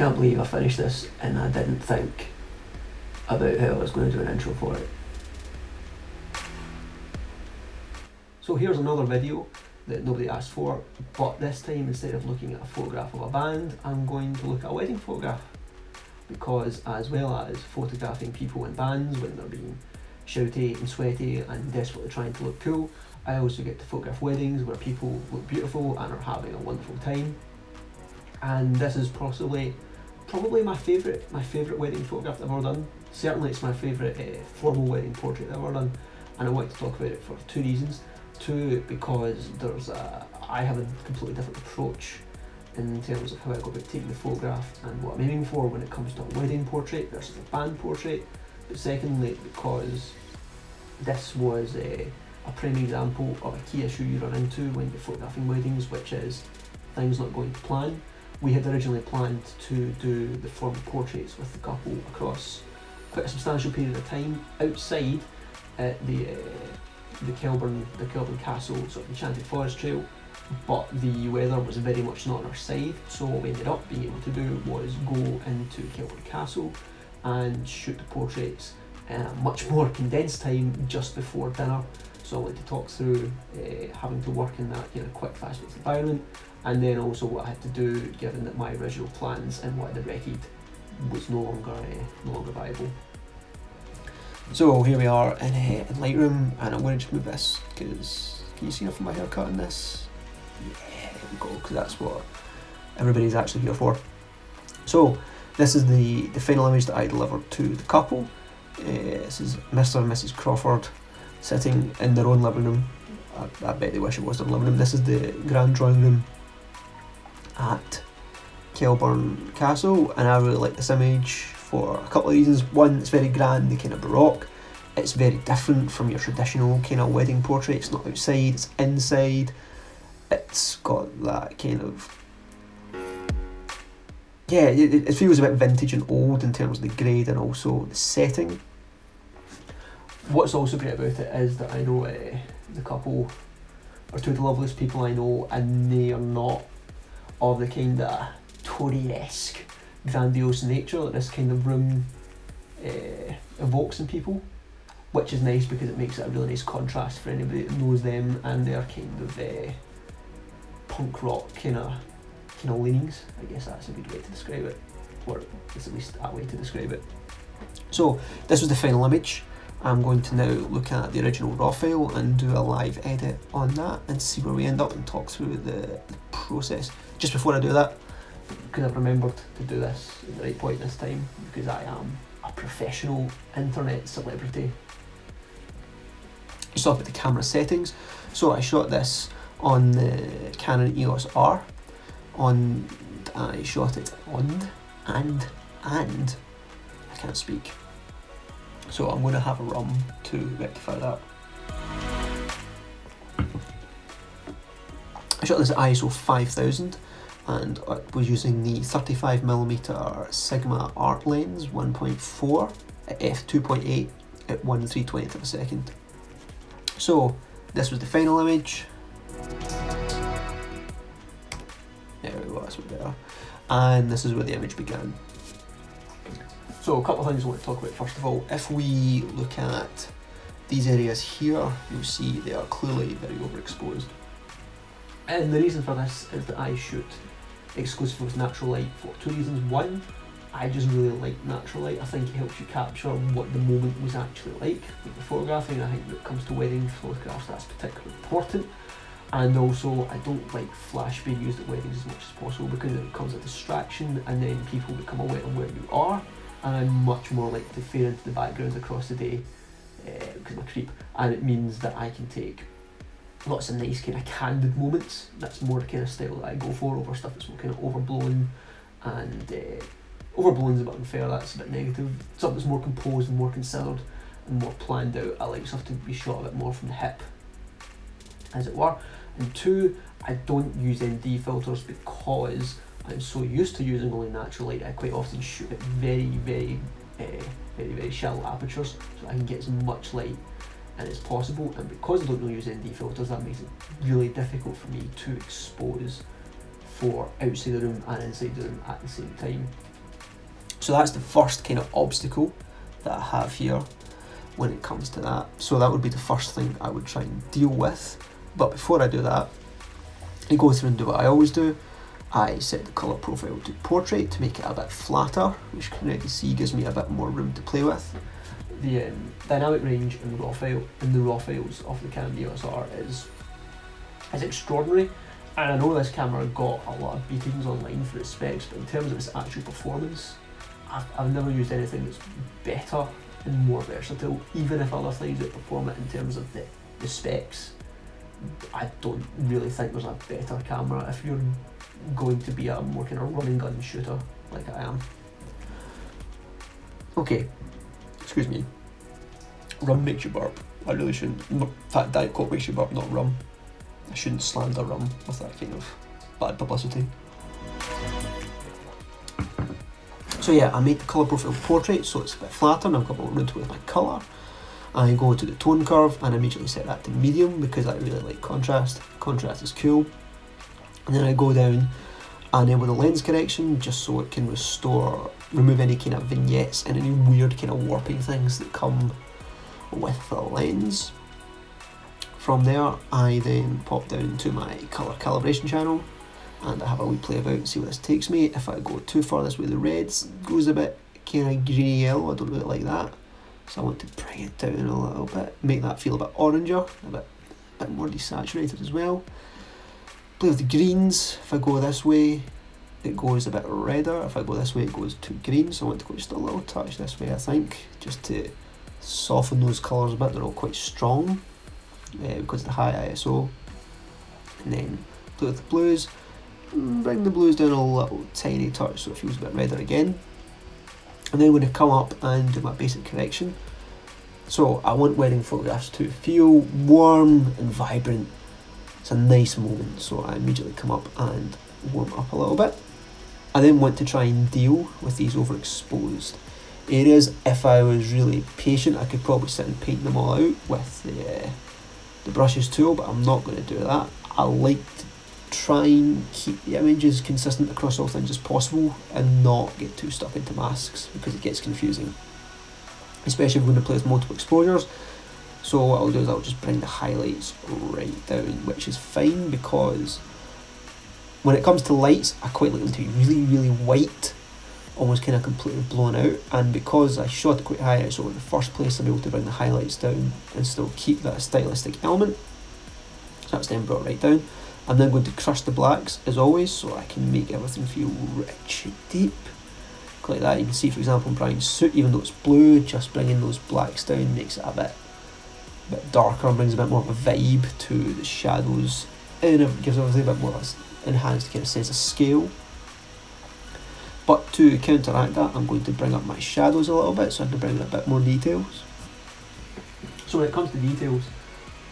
can't believe I finished this and I didn't think about how I was going to do an intro for it. So here's another video that nobody asked for, but this time instead of looking at a photograph of a band, I'm going to look at a wedding photograph. Because as well as photographing people in bands when they're being shouty and sweaty and desperately trying to look cool, I also get to photograph weddings where people look beautiful and are having a wonderful time. And this is probably my favourite wedding photograph I've ever done. Certainly it's my favourite formal wedding portrait I've ever done, and I want to talk about it for two reasons. Two, because I have a completely different approach in terms of how I go about taking the photograph and what I'm aiming for when it comes to a wedding portrait versus a band portrait. But secondly, because this was a prime example of a key issue you run into when you're photographing weddings, which is things not going to plan. We had originally planned to do the formal portraits with the couple across quite a substantial period of time outside at the Kelburn Castle sort of Enchanted Forest Trail, but the weather was very much not on our side, so what we ended up being able to do was go into Kelburn Castle and shoot the portraits in a much more condensed time just before dinner. So I wanted to talk through having to work in that quick, fast-paced environment, and then also what I had to do given that my original plans and what I directed was no longer viable. So here we are in Lightroom, and I'm going to just move this because can you see enough of my haircut in this? Yeah, there we go, because that's what everybody's actually here for. So this is the final image that I delivered to the couple. This is Mr. and Mrs. Crawford sitting in their own living room. I bet they wish it was their living room. This is the grand drawing room at Kelburn Castle, and I really like this image for a couple of reasons. One, it's very grand, the kind of baroque. It's very different from your traditional kind of wedding portrait. It's not outside, it's inside. It's got that kind of, yeah, it feels a bit vintage and old in terms of the grade and also the setting. What's also great about it is that I know the couple are two of the loveliest people I know, and they are not of the kind of Tory-esque grandiose nature that this kind of room evokes in people, which is nice because it makes it a really nice contrast for anybody that knows them and their kind of punk rock kind of leanings. I guess that's a good way to describe it, or it's at least that way to describe it. So this was the final image. I'm going to now look at the original raw file and do a live edit on that and see where we end up and talk through the process. Just before I do that, because I've remembered to do this at the right point this time, because I am a professional internet celebrity. Just talk about the camera settings. So I shot this on the Canon EOS R, I shot it on and I can't speak. So I'm going to have a rum to rectify that. I shot this at ISO 5000 and I was using the 35mm Sigma art lens 1.4 at f2.8 at 1/320th of a second. So this was the final image. There we go, that's a bit better. And this is where the image began. So a couple of things I want to talk about. First of all, if we look at these areas here, you'll see they are clearly very overexposed. And the reason for this is that I shoot exclusively with natural light for two reasons. One, I just really like natural light. I think it helps you capture what the moment was actually like when you're photographing. I think when it comes to wedding photographs, that's particularly important. And also, I don't like flash being used at weddings as much as possible because it becomes a distraction and then people become aware of where you are. And I'm much more likely to fade into the background across the day because I'm a creep, and it means that I can take lots of nice kind of candid moments. That's more the kind of style that I go for over stuff that's more kind of overblown, and overblown is a bit unfair, that's a bit negative. Stuff that's more composed and more considered and more planned out. I like stuff to be shot a bit more from the hip, as it were. And two, I don't use ND filters because I'm so used to using only natural light. I quite often shoot at very shallow apertures so I can get as much light in as possible, and because I don't really use ND filters, that makes it really difficult for me to expose for outside the room and inside the room at the same time. So that's the first kind of obstacle that I have here when it comes to that. So that would be the first thing I would try and deal with. But before I do that, I go through and do what I always do. I set the colour profile to portrait to make it a bit flatter, which you can already see gives me a bit more room to play with. The dynamic range in the raw files of the Canon EOS R is extraordinary, and I know this camera got a lot of beatings online for its specs, but in terms of its actual performance, I've never used anything that's better and more versatile, even if other things outperform it in terms of the specs. I don't really think there's a better camera if you're going to be a more kind of run and gun shooter like I am. Okay, excuse me. Rum makes you burp. I really shouldn't. In fact, Diet Coke makes you burp, not rum. I shouldn't slander rum with that kind of bad publicity. So yeah, I made the colour profile portrait so it's a bit flatter and I've got more room to with my colour. I go to the tone curve and immediately set that to medium because I really like contrast. Contrast is cool. And then I go down and then with a lens correction just so it can remove any kind of vignettes and any weird kind of warping things that come with the lens. From there I then pop down to my colour calibration channel and I have a wee play about and see where this takes me. If I go too far this way, the reds goes a bit kind of greeny yellow. I don't really like that, so I want to bring it down a little bit, make that feel a bit oranger, a bit more desaturated as well. Play with the greens. If I go this way it goes a bit redder, if I go this way it goes too green, so I want to go just a little touch this way I think, just to soften those colours a bit. They're all quite strong because of the high ISO. And then play with the blues, bring the blues down a little tiny touch so it feels a bit redder again. And then I'm going to come up and do my basic correction. So I want wedding photographs to feel warm and vibrant. It's a nice moment, so I immediately come up and warm up a little bit. I then want to try and deal with these overexposed areas. If I was really patient I could probably sit and paint them all out with the brushes tool, but I'm not going to do that. I like to try and keep the images consistent across all things as possible and not get too stuck into masks because it gets confusing, especially if we're going to play with multiple exposures. So what I'll do is I'll just bring the highlights right down, which is fine because when it comes to lights I quite like them to be really, really white, almost kind of completely blown out, and because I shot it quite high ISO in the first place I'll be able to bring the highlights down and still keep that stylistic element. So that's then brought right down. I'm then going to crush the blacks as always so I can make everything feel rich and deep. Like that, you can see for example in Brian's suit, even though it's blue, just bringing those blacks down makes it a bit darker, brings a bit more of a vibe to the shadows, and it gives everything a bit more of an enhanced kind of sense of scale. But to counteract that, I'm going to bring up my shadows a little bit so I can bring in a bit more details. So when it comes to details,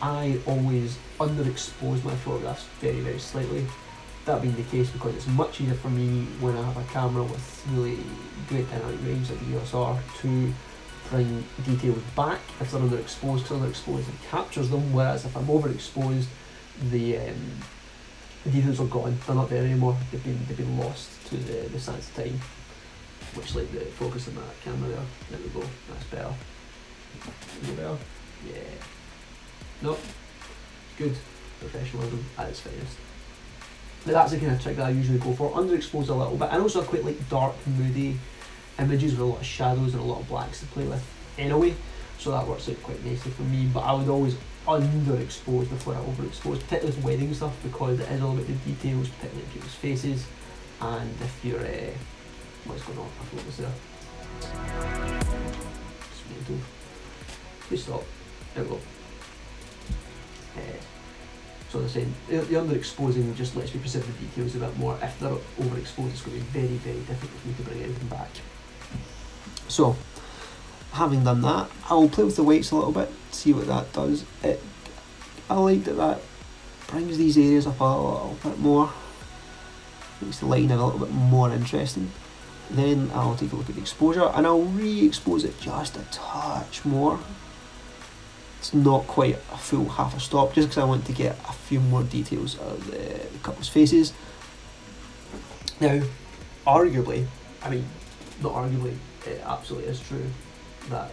I always underexpose my photographs very, very slightly. That being the case because it's much easier for me when I have a camera with really great dynamic range like the EOS R to bring details back if they're underexposed, because underexposed it captures them, whereas if I'm overexposed the details are gone, they're not there anymore, they've been lost to the sands of time, which like the focus on that camera there we go, that's better. Is it better? Yeah. Nope. Good. Professionalism at its finest. But that's the kind of trick that I usually go for, underexpose a little bit, and also I quite like dark, moody images with a lot of shadows and a lot of blacks to play with anyway, so that works out quite nicely for me. But I would always underexpose before I overexpose, particularly with wedding stuff, because it is all about the details, particularly in people's faces. And if you're what's going on? I thought it was there. Please stop. There we go. So they're saying the underexposing just lets me perceive the details a bit more. If they're overexposed, it's going to be very, very difficult for me to bring anything back. So, having done that, I will play with the weights a little bit, see what that does. I like that brings these areas up a little bit more, makes the lighting a little bit more interesting. Then I'll take a look at the exposure and I'll re-expose it just a touch more. It's not quite a full half a stop, just because I want to get a few more details of the couple's faces. Now, arguably, I mean, not arguably, it absolutely is true that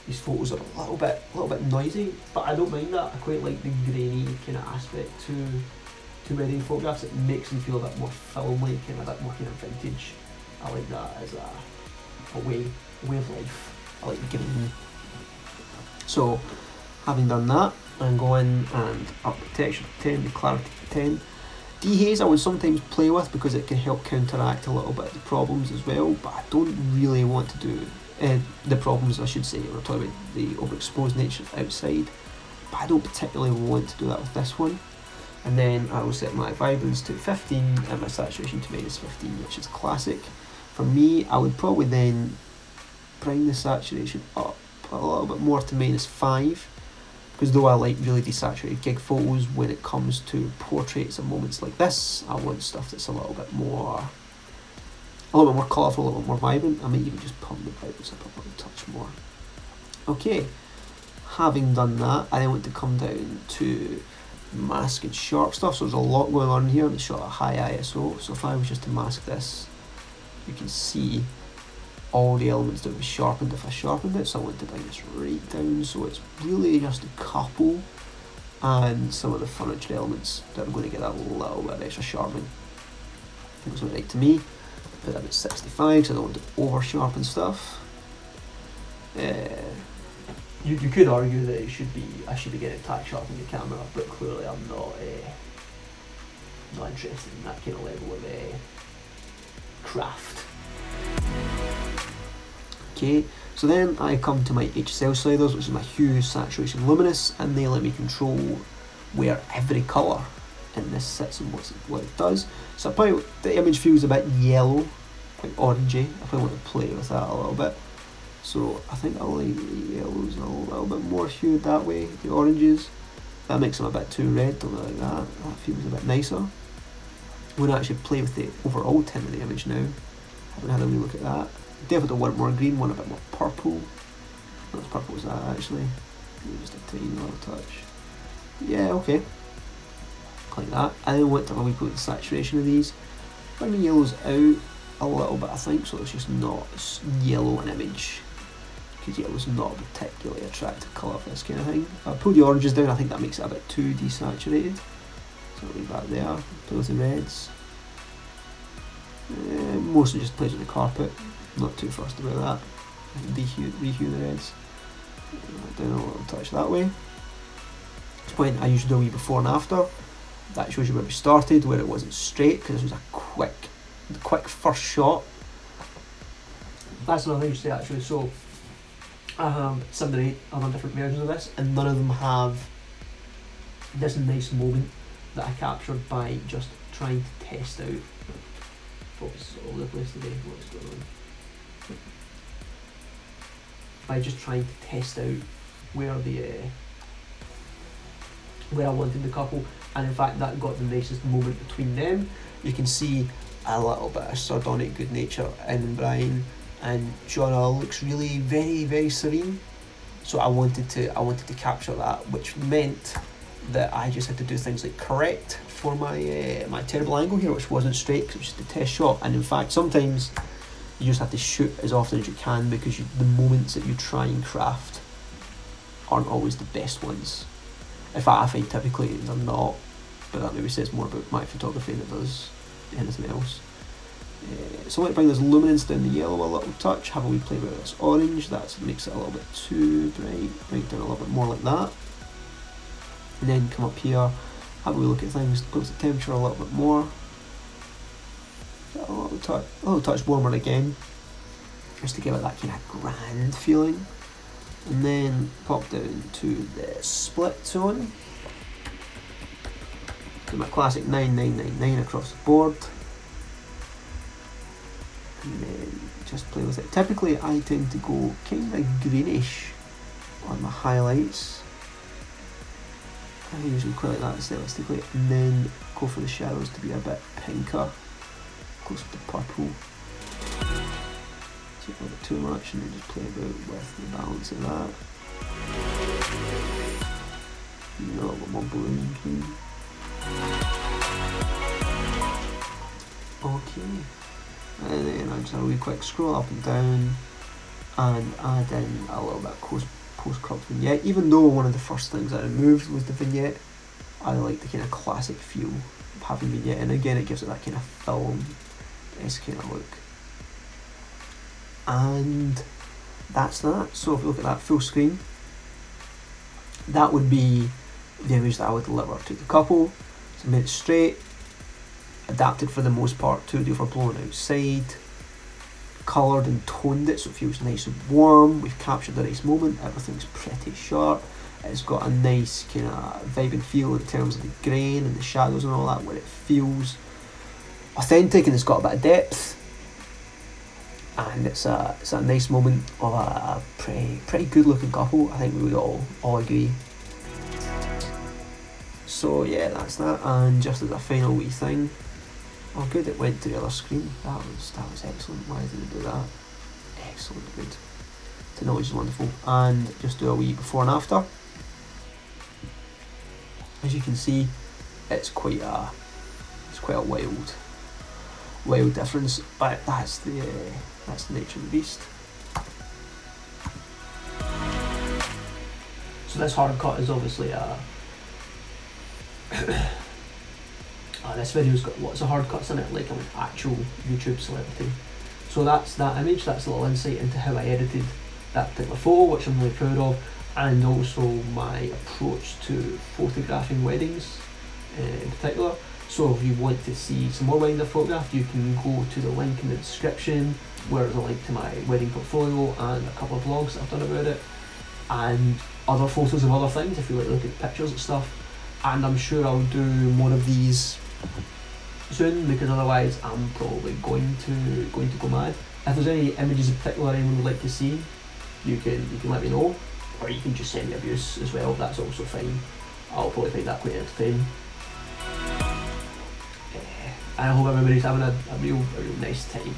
these photos are a little bit noisy, but I don't mind that. I quite like the grainy kind of aspect to wedding photographs. It makes them feel a bit more film-like, kind of a bit more kind of vintage. I like that as a way of life. I like green. So, having done that, I'm going and up the texture to 10, the clarity to 10. Dehaze I would sometimes play with because it can help counteract a little bit of the problems as well, but I don't really want to do the problems, I should say. We're talking about the overexposed nature outside, but I don't particularly want to do that with this one. And then I will set my vibrance to 15 and my saturation to -15, which is classic. For me, I would probably then bring the saturation up a little bit more to -5, because though I like really desaturated gig photos, when it comes to portraits and moments like this, I want stuff that's a little bit more colourful, a little bit more vibrant. I might even just pump the vibrance up a touch more. Okay, having done that, I then want to come down to mask and sharp stuff. So there's a lot going on here. It's shot at high ISO. So if I was just to mask this, you can see all the elements that would be sharpened if I sharpened it. So I want to bring this right down, so it's really just a couple and some of the furniture elements that are going to get a little bit of extra sharpening. Looks right to me. Put that at 65, so I don't want to over sharpen stuff. You could argue that I should be getting tack sharpening the camera, but clearly I'm not interested in that kind of level of craft. Okay, so then I come to my HSL sliders, which is my hue, saturation, luminous, and they let me control where every colour in this sits and what it does. So the image feels a bit yellow, quite orangey. I probably want to play with that a little bit. So I think I like the yellows a little bit more hued that way, the oranges. That makes them a bit too red, don't like that. That feels a bit nicer. I'm going to actually play with the overall tint of the image now. Haven't had a wee look at that. Definitely want more green, want a bit more purple. Not as purple as that actually. Maybe just a tiny little touch. Yeah, okay. Like that. I then want to have a wee bit of the saturation of these. Bring the yellows out a little bit, I think, so it's just not as yellow an image. Because yellow's not a particularly attractive colour for this kind of thing. If I pull the oranges down, I think that makes it a bit too desaturated. So I'll leave that there. Play with the reds. Mostly just plays with the carpet. Not too fussed about that. I can rehue the reds. Down a little touch that way. At this point, I usually do a wee before and after. That shows you where we started, where it wasn't straight, because this was a quick first shot. That's another thing to say actually. So I have 7 or 8 other different versions of this, and none of them have this nice moment that I captured by just trying to test out. Focus all over the place today. What's going on? By just trying to test out where I wanted the couple, and in fact that got the nicest moment between them. You can see a little bit of sardonic good nature in Brian, and Shauna looks really very, very serene. So I wanted to capture that, which meant that I just had to do things like correct for my my terrible angle here, which wasn't straight because it was just a test shot. And in fact, sometimes you just have to shoot as often as you can, because the moments that you try and craft aren't always the best ones. In fact, I think typically they're not, but that maybe says more about my photography than it does anything else. So let me bring this luminance down the yellow a little touch, have a wee play with this orange. That makes it a little bit too bright. Bring it down a little bit more like that. And then come up here, have a wee look at things, go to the temperature a little bit more. A little touch warmer again, just to give it that kind of grand feeling. And then pop down to the split tone. Do my classic 9999 across the board. And then just play with it. Typically I tend to go kind of greenish on my highlights. I usually quite like that stylistically, and then go for the shadows to be a bit pinker, close to purple. Take a little bit too much, and then just play about with the balance of that. A little bit more blue and green. Okay. and then I just have a wee quick scroll up and down and add in a little bit of post-crop vignette. Even though one of the first things I removed was the vignette, I like the kind of classic feel of having vignette, and again it gives it that kind of film-esque kind of look. And that's that. So if you look at that full screen, that would be the image that I would deliver to the couple. So I made it straight, adapted for the most part to the overblown outside, coloured and toned it so it feels nice and warm. We've captured the nice moment, everything's pretty sharp. It's got a nice kind of vibe and feel in terms of the grain and the shadows and all that, where it feels authentic and it's got a bit of depth. And it's a nice moment of a pretty good looking couple. I think we would all agree. So yeah, that's that. And just as a final wee thing, oh good, it went to the other screen. That was excellent. Why did it do that? Excellent, good. Technology is wonderful. And just do a wee before and after. As you can see, it's quite a wild difference, but that's the nature of the beast. So this hard cut is obviously this video's got lots of hard cuts in it, like an actual YouTube celebrity. So that's that image. That's a little insight into how I edited that particular photo, which I'm really proud of, and also my approach to photographing weddings in particular. So if you want to see some more weddings I've photographed, you can go to the link in the description where there's a link to my wedding portfolio and a couple of vlogs that I've done about it, and other photos of other things if you like to look at pictures and stuff. And I'm sure I'll do more of these soon, because otherwise I'm probably going to go mad. If there's any images in particular anyone would like to see, you can let me know, or you can just send me abuse as well. That's also fine. I'll probably find that quite entertaining. And I hope everybody's having a real nice time.